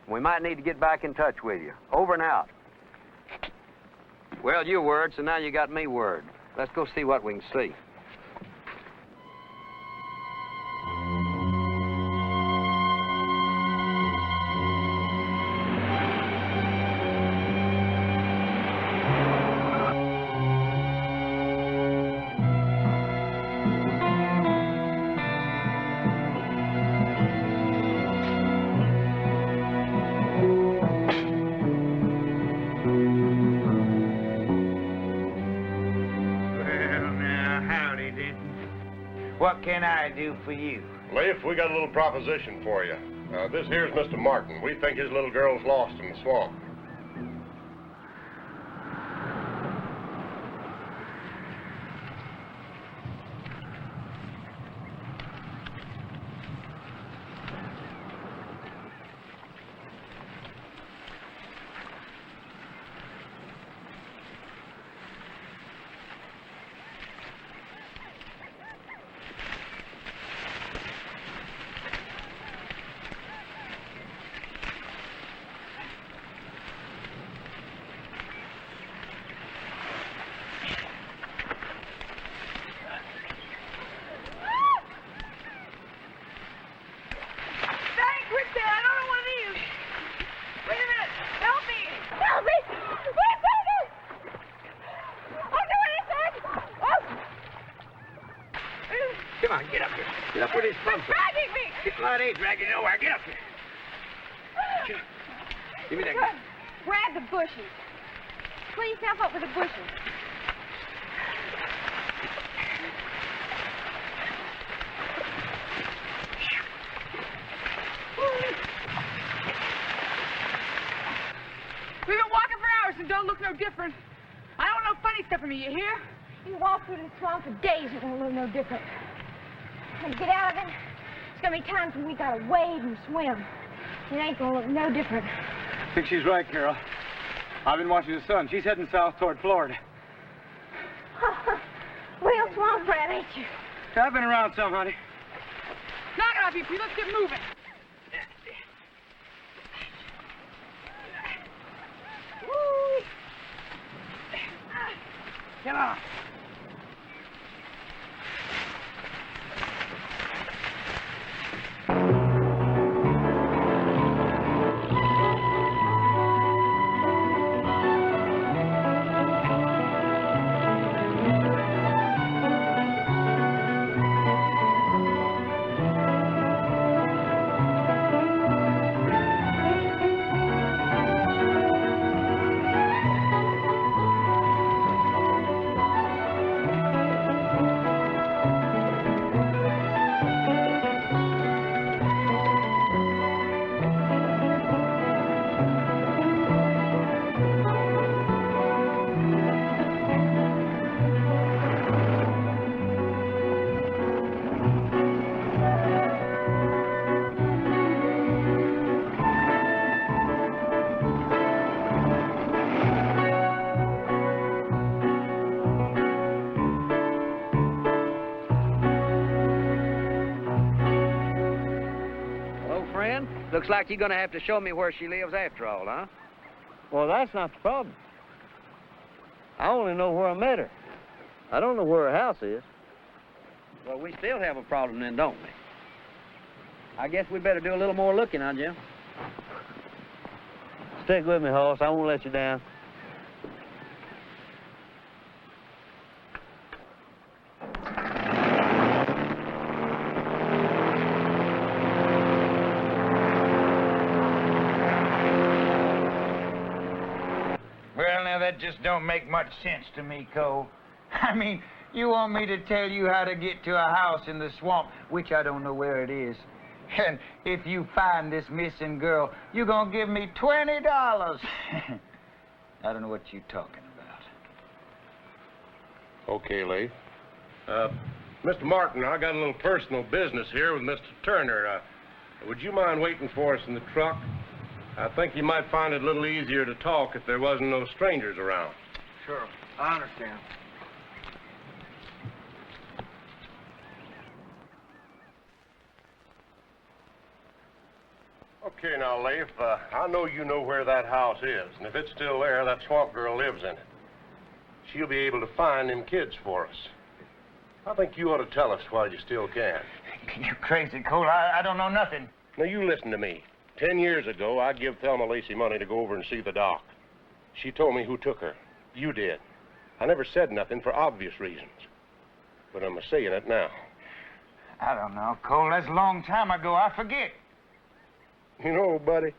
We might need to get back in touch with you. Over and out. Well, you word, so now you got me word. Let's go see what we can see. What can I do for you? Leif, we got a little proposition for you. This here's Mr. Martin. We think his little girl's lost in the swamp. Come on, get up here. Get up with these bumps. Dragging me! Well, it ain't dragging nowhere. Get up here. Give me that gun. Grab the bushes. Pull yourself up with the bushes. We've been walking for hours and don't look no different. I don't know funny stuff from you hear? You walk through the swamp for days, it won't look no different. When you get out of it, it's gonna be times when we gotta wade and swim. It ain't gonna look no different. I think she's right, Carol. I've been watching the sun. She's heading south toward Florida. Real swamp rat, ain't you? I've been around some, honey. Knock it off, you two. Let's get moving. Get on. Jan? Looks like you're gonna have to show me where she lives after all, huh? Well, that's not the problem. I only know where I met her. I don't know where her house is. Well, we still have a problem then, don't we? I guess we better do a little more looking, huh, Jim? Stick with me, Hoss. I won't let you down. Well, now, that just don't make much sense to me, Cole. I mean, you want me to tell you how to get to a house in the swamp, which I don't know where it is. And if you find this missing girl, you're gonna give me $20. I don't know what you're talking about. Okay, Leif. Mr. Martin, I got a little personal business here with Mr. Turner. Would you mind waiting for us in the truck? I think you might find it a little easier to talk if there wasn't no strangers around. Sure, I understand. Okay, now, Leif, I know you know where that house is, and if it's still there, that swamp girl lives in it. She'll be able to find them kids for us. I think you ought to tell us while you still can. You crazy, Cole. I don't know nothing. Now, you listen to me. 10 years ago, I give Thelma Lacey money to go over and see the doc. She told me who took her. You did. I never said nothing for obvious reasons. But I'm saying it now. I don't know, Cole. That's a long time ago. I forget. You know, buddy,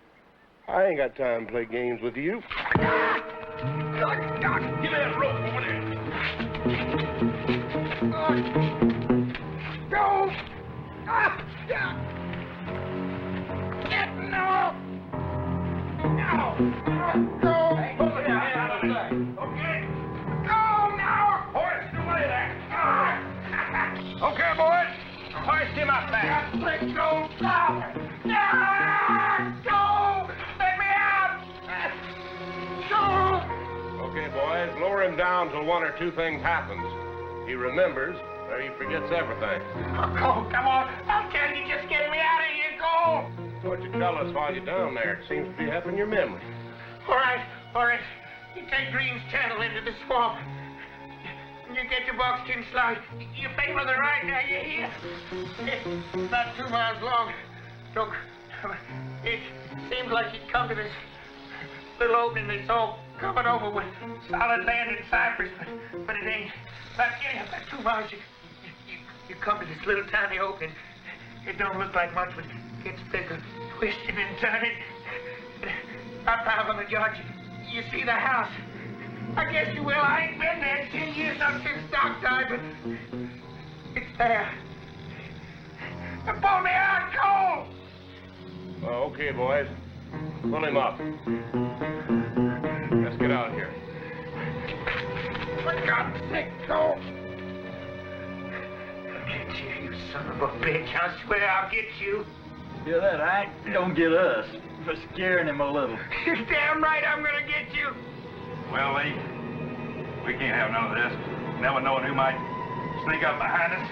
I ain't got time to play games with you. Doc, give me that rope over there. Go! No! No! Go! Pull it out of there. Okay? Go now! Hoist away there. Okay, boys. Hoist him up there. Let go. Go! Let me out! Go! Okay, boys, lower him down till one or two things happens. He remembers, or he forgets everything. Oh, come on. I'll tell you, just get me out of here. Go! What you tell us while you're down there? It seems to be helping your memory. All right. You take Green's channel into the swamp. You get your buckskin slide. You favor the right now, you hear? It's about 2 miles long. Look, it seems like you come to this little opening that's all covered over with solid land and cypress, but it ain't. About 2 miles, you come to this little tiny opening. It don't look like much, but it gets bigger, twisting and turning. About 500 yards, you see the house. I guess you will. I ain't been there in 10 years, not since Doc died, but it's there. Pull me out, Cole! Oh, okay, boys. Pull him up. Let's get out of here. For God's sake, Cole! I'll get you, you son of a bitch. I swear I'll get you. Yeah, that right. Don't get us for scaring him a little. You're damn right I'm gonna get you. Well, Lee, we can't have none of this. Never knowing who might sneak up behind us.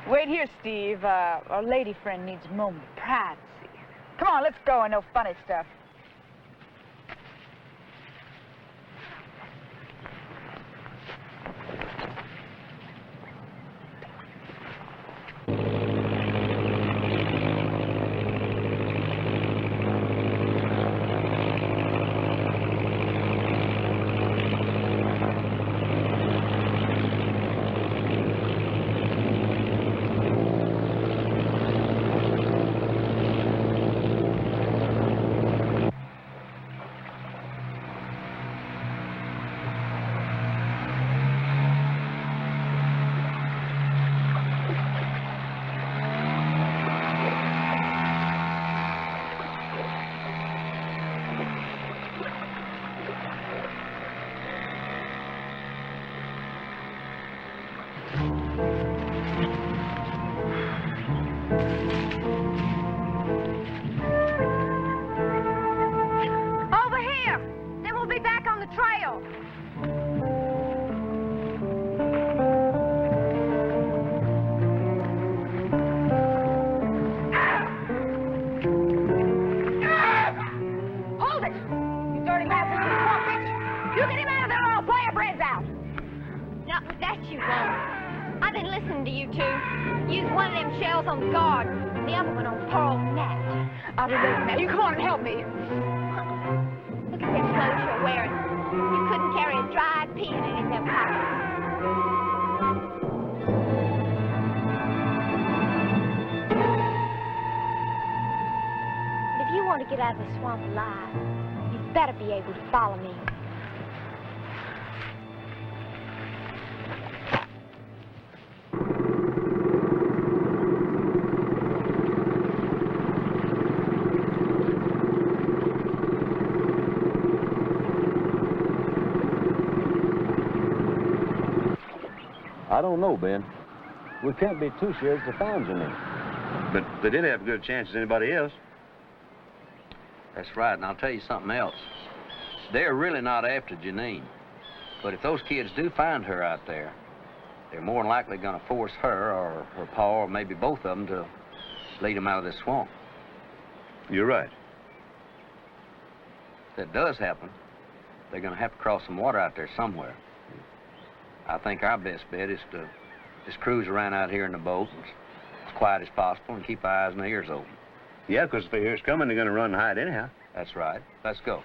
Wait here, Steve. Our lady friend needs a moment of privacy. Come on, let's go and no funny stuff. other one on poor old Nat. I'll be waiting now. You come on and help me. Look at them clothes you're wearing. You couldn't carry a dried pea in any of them pockets. But if you want to get out of the swamp alive, you better be able to follow me. I don't know, Ben. We can't be too sure it's the found Janeen. But they did have as good a chance as anybody else. That's right, and I'll tell you something else. They're really not after Janeen. But if those kids do find her out there, they're more than likely going to force her or her pa or maybe both of them to lead them out of this swamp. You're right. If that does happen, they're going to have to cross some water out there somewhere. I think our best bet is to just cruise around out here in the boat as quiet as possible and keep our eyes and ears open. Yeah, because if they hear us coming, they're going to run and hide anyhow. That's right. Let's go.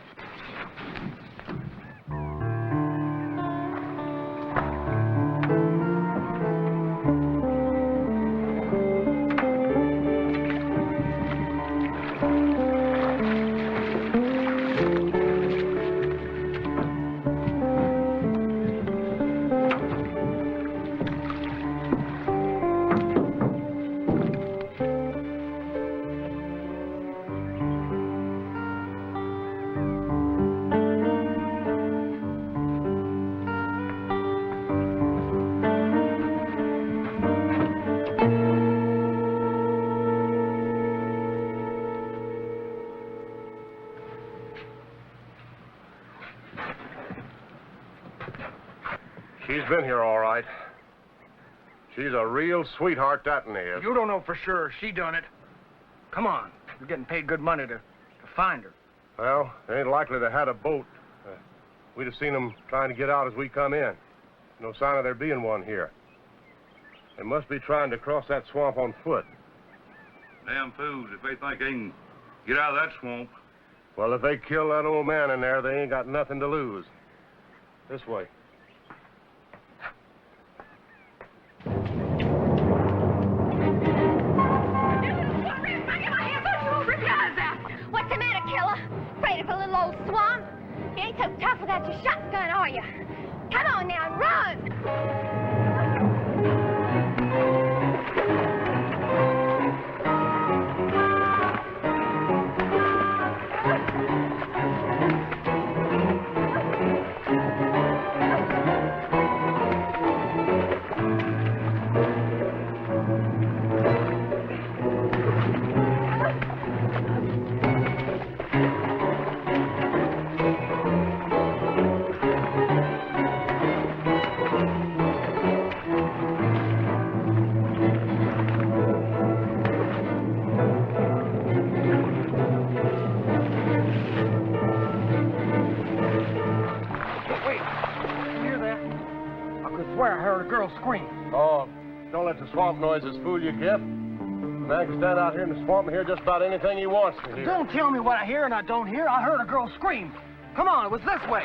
She's been here all right. She's a real sweetheart, that one is. You don't know for sure she done it. Come on. We're getting paid good money to find her. Well, they ain't likely they had a boat. We'd have seen them trying to get out as we come in. No sign of there being one here. They must be trying to cross that swamp on foot. Damn fools, if they think they can get out of that swamp. Well, if they kill that old man in there, they ain't got nothing to lose. This way. What's the matter, killer? Afraid of a little old swamp? You ain't so tough without your shotgun, are you? Come on now and run! Scream. Oh, don't let the swamp noises fool you, Kip. A man can stand out here in the swamp and hear just about anything he wants to hear. Don't tell me what I hear and I don't hear. I heard a girl scream. Come on, it was this way.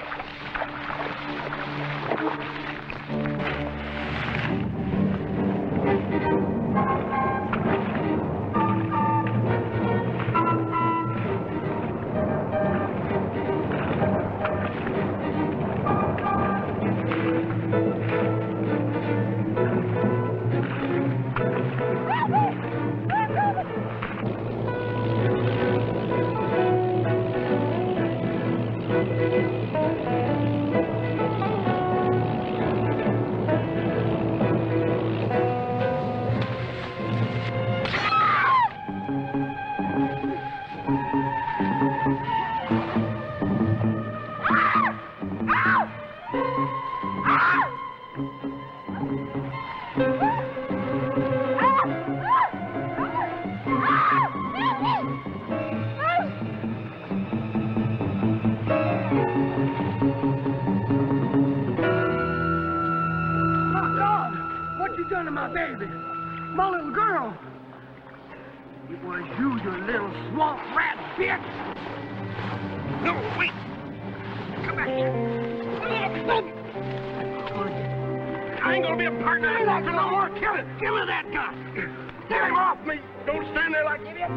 It was you little swamp rat bitch! No, wait! Come back here! I ain't gonna be a partner in that no more. Kill it! Give me that gun! Get him off me! Don't stand there like idiot!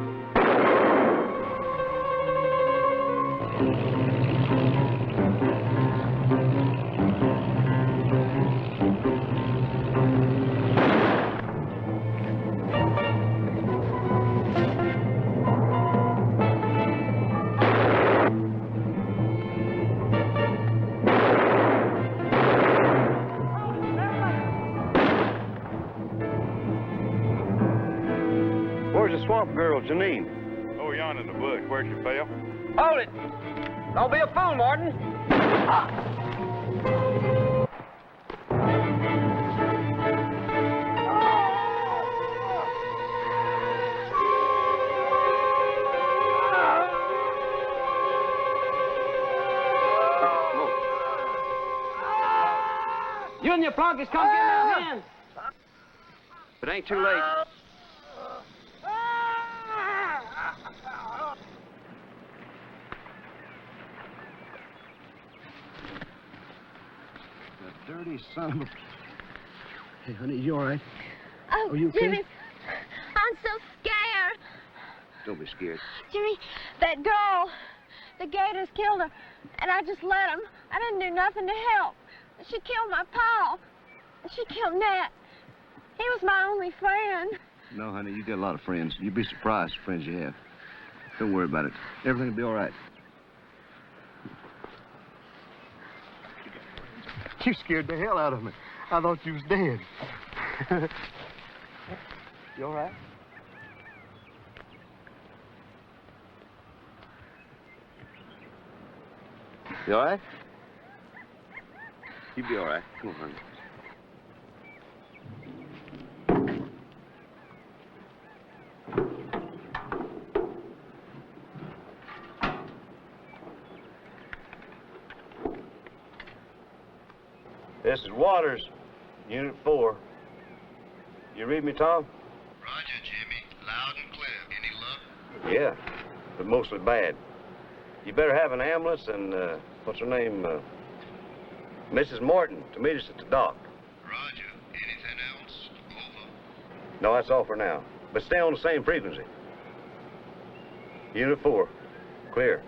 Where's the swamp girl, Janeen? Oh, yonder in the bush. Where'd she fail? Hold it! Don't be a fool, Martin. You and your flunkies come get my hands. It ain't too late. The dirty son of a... Hey, honey, you all right? Oh, Are you okay? Jimmy, I'm so scared. Don't be scared. Jimmy, that girl, the gators killed her, and I just let them. I didn't do nothing to help. She killed my pa. She killed Nat. He was my only friend. No, honey, you got a lot of friends. You'd be surprised the friends you have. Don't worry about it. Everything will be all right. You scared the hell out of me. I thought you was dead. You all right? You all right? You be all right. Come on, honey. This is Waters, Unit 4. You read me, Tom? Roger, Jimmy. Loud and clear. Any luck? Yeah, but mostly bad. You better have an ambulance and, what's her name? Mrs. Morton to meet us at the dock. Roger. Anything else? Over. No, that's all for now. But stay on the same frequency. Unit 4, clear.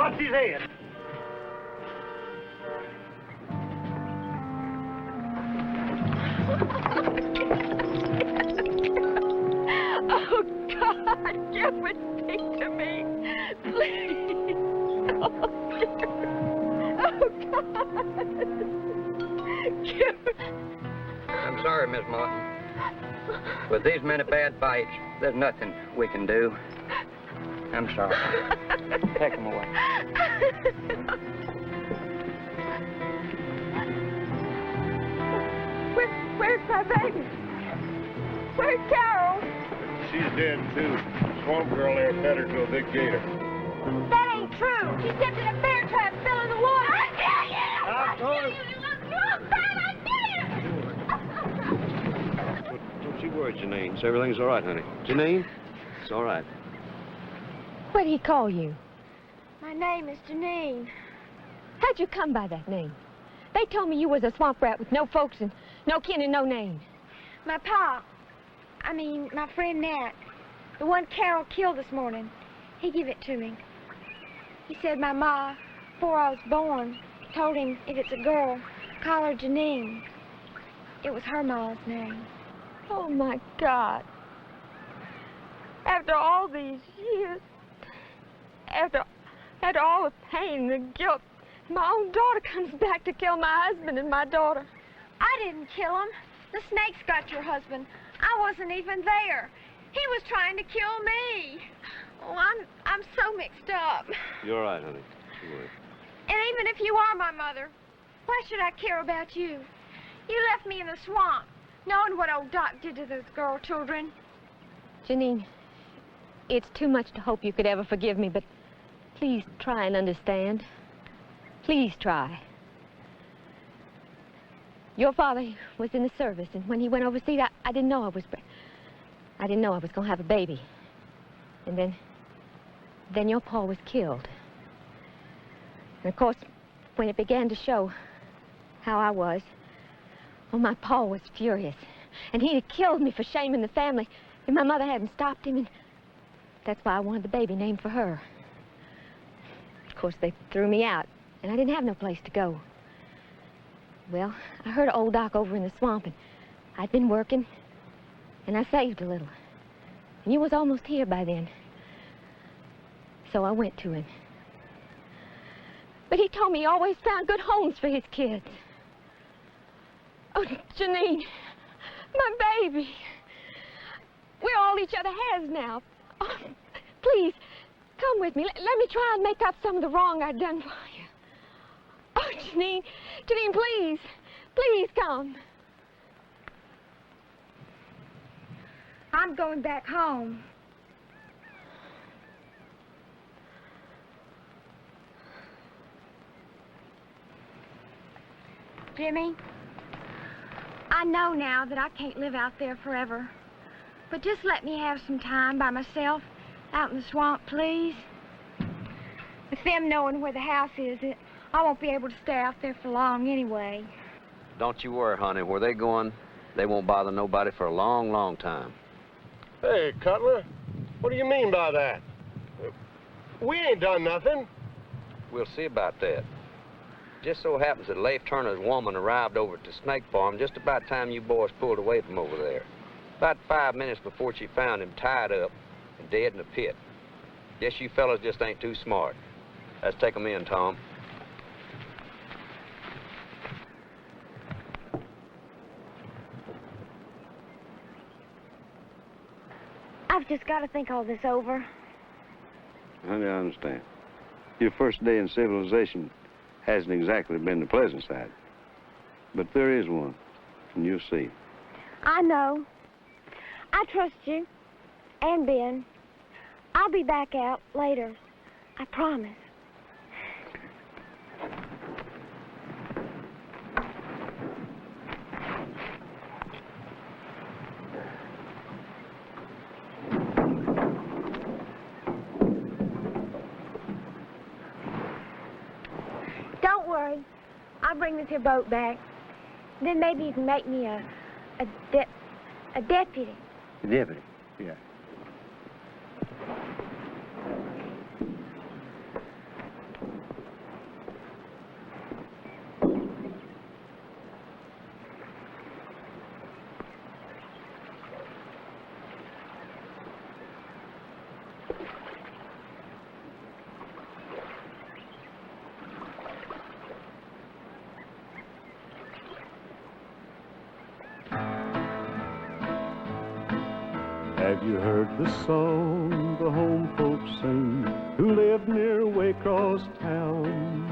Watch his head. Oh, God, give it to me. Please. Oh, God. Give it. I'm sorry, Miss Martin. With these many bad fights, there's nothing we can do. I'm sorry. Take him away. Where's my baby? Where's Carol? She's dead, too. Swamp girl there fed her to a big gator. That ain't true. She stepped in a bear trap, fell in the water. I tell you! I told her. Don't you worry, Janeen. So everything's all right, honey. Janeen, it's all right. What did he call you? My name is Janeen. How'd you come by that name? They told me you was a swamp rat with no folks and no kin and no name. My friend Nat, the one Carol killed this morning, he gave it to me. He said my ma, before I was born, told him if it's a girl, call her Janeen. It was her ma's name. Oh, my God. After all these years, after all the pain and the guilt, my own daughter comes back to kill my husband and my daughter. I didn't kill him. The snakes got your husband. I wasn't even there. He was trying to kill me. Oh, I'm so mixed up. You're all right, honey. Don't worry. And even if you are my mother, why should I care about you? You left me in the swamp, knowing what old Doc did to those girl children. Janeen, it's too much to hope you could ever forgive me, but please try and understand. Please try. Your father was in the service, and when he went overseas, I didn't know I was going to have a baby. And then your pa was killed. And of course, when it began to show how I was, well, my pa was furious. And he'd have killed me for shaming the family if my mother hadn't stopped him, and that's why I wanted the baby named for her. Of course, they threw me out, and I didn't have no place to go. Well, I heard of old Doc over in the swamp, and I'd been working, and I saved a little. And you was almost here by then. So I went to him. But he told me he always found good homes for his kids. Oh, Janeen, my baby. We're all each other has now. Oh, please, come with me. Let me try and make up some of the wrong I've done for you. Oh, Janeen, please. Please come. I'm going back home. Jimmy, I know now that I can't live out there forever. But just let me have some time by myself out in the swamp, please. With them knowing where the house is, I won't be able to stay out there for long anyway. Don't you worry, honey. Where they're going, they won't bother nobody for a long, long time. Hey, Cutler, what do you mean by that? We ain't done nothing. We'll see about that. Just so happens that Leif Turner's woman arrived over at the snake farm just about time you boys pulled away from over there. About 5 minutes before she found him tied up and dead in a pit. Guess you fellas just ain't too smart. Let's take him in, Tom. I've just got to think all this over. Honey, I understand. Your first day in civilization hasn't exactly been the pleasant side. But there is one, and you'll see. I know. I trust you. And Ben. I'll be back out later. I promise. Don't worry. I'll bring this here boat back. Then maybe you can make me a deputy. Deputy? Yeah. Have you heard the song the home folks sing who live near Waycross town?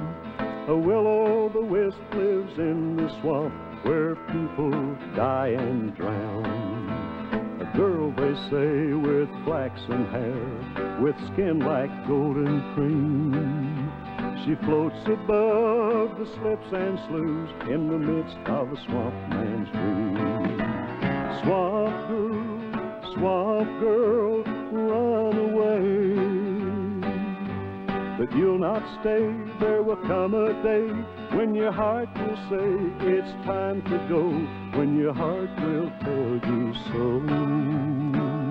A will-o'-the-wisp lives in the swamp where people die and drown. A girl, they say, with flaxen hair, with skin like golden cream. She floats above the slips and sloughs in the midst of a swamp man's dream. Swamp girl, run away. But you'll not stay, there will come a day when your heart will say it's time to go, when your heart will tell you so.